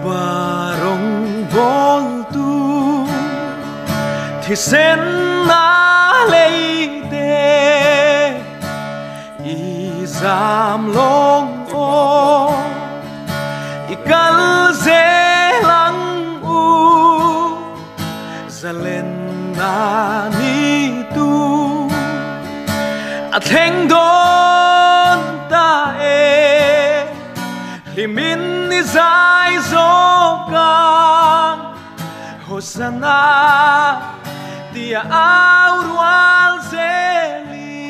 barong voltu thì sen na leite i zam long o i kal ze lang u zalen na ni tu a theng don ta e limin ni zai zo kan Hosanna dia aurual zeli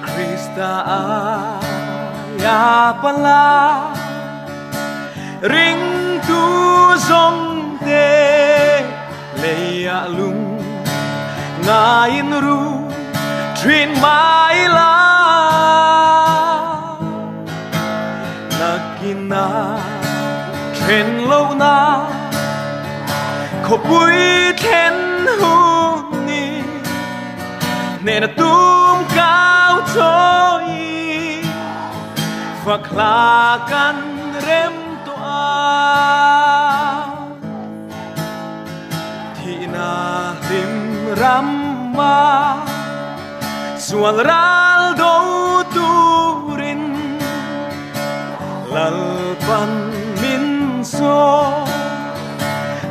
Krista ya pala ring tu zong te leia lung ngain ru trin mai la nakina tren lâu na khổ bụi thiên hu ni nên là tung cao trôi và là căn rem toa thì na tim ram ma sual ral do turin lalpan min so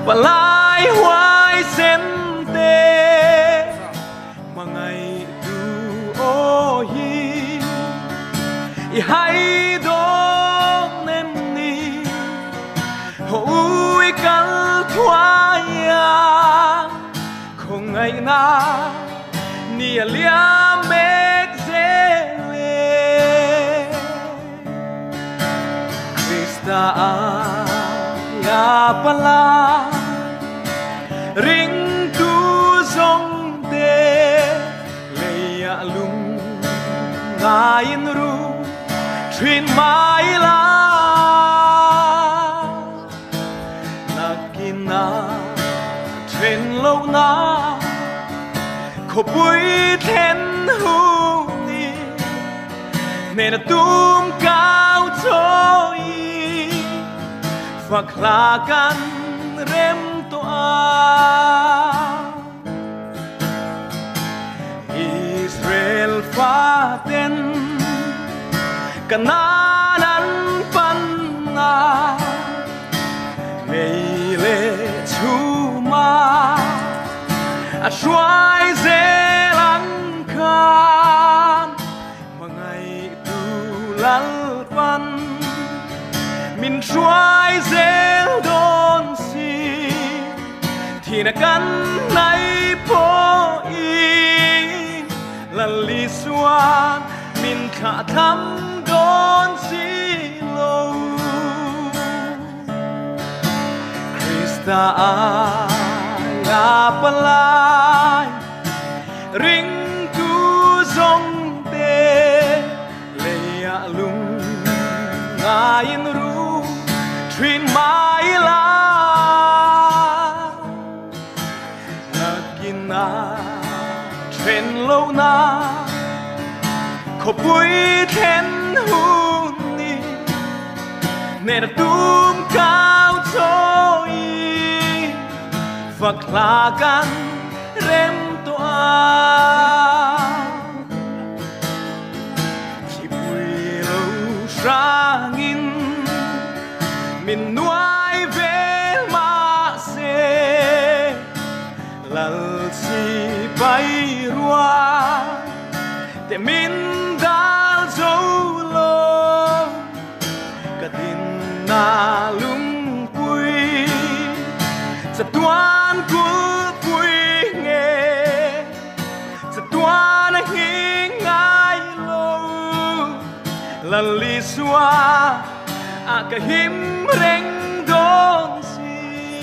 palai hoài sen te mà ngày tu ô hi i hay đó nên ni hoi kal thoa ya không ngày na ni lia mek zele Krista ya pala ring tu zong te leia lung ngain ru trin mai la nakina tren lâu na khổ bụi thiên hu ni nên là tung cao trôi và là căn rem toa Israel pha tên Canaan pan na meile chuma a xoay dễ lăng khan mà ngày tu lal pan min xoay dễ đón si thì na căn này po in là li xoan min khả thăm đón si lâu Krista ya palai ring tu zong te leia lung ngain ru trin mai la nakina tren lâu na khổ bụi thiên hu ni nên là tung cao trôi và là căn rem toa chỉ bụi lâu rangin min nuai về mà se lal si bay rua để min dal dấu lo cả tin na lung quy sẽ toan của quy nghe sẽ toan hi ngai lo là li xóa à cả him reng don si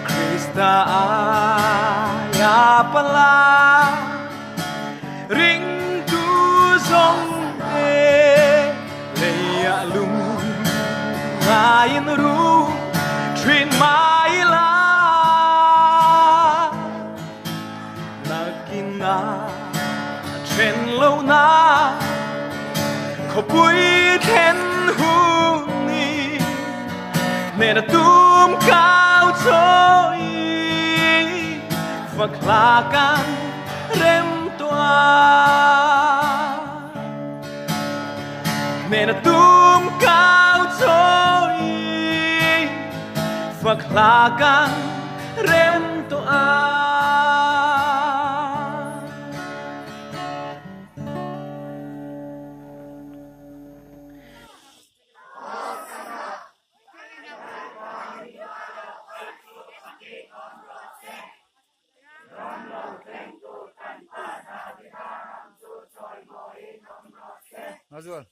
Krista ya pala ring tu zong e leia lung ngain ru trin mai la nakina tren lâu na khổ bụi thiên hú ni nên là túm cao trôi và khla can rem toa nên là túm cao trôi và khla can rem toa Nói luôn.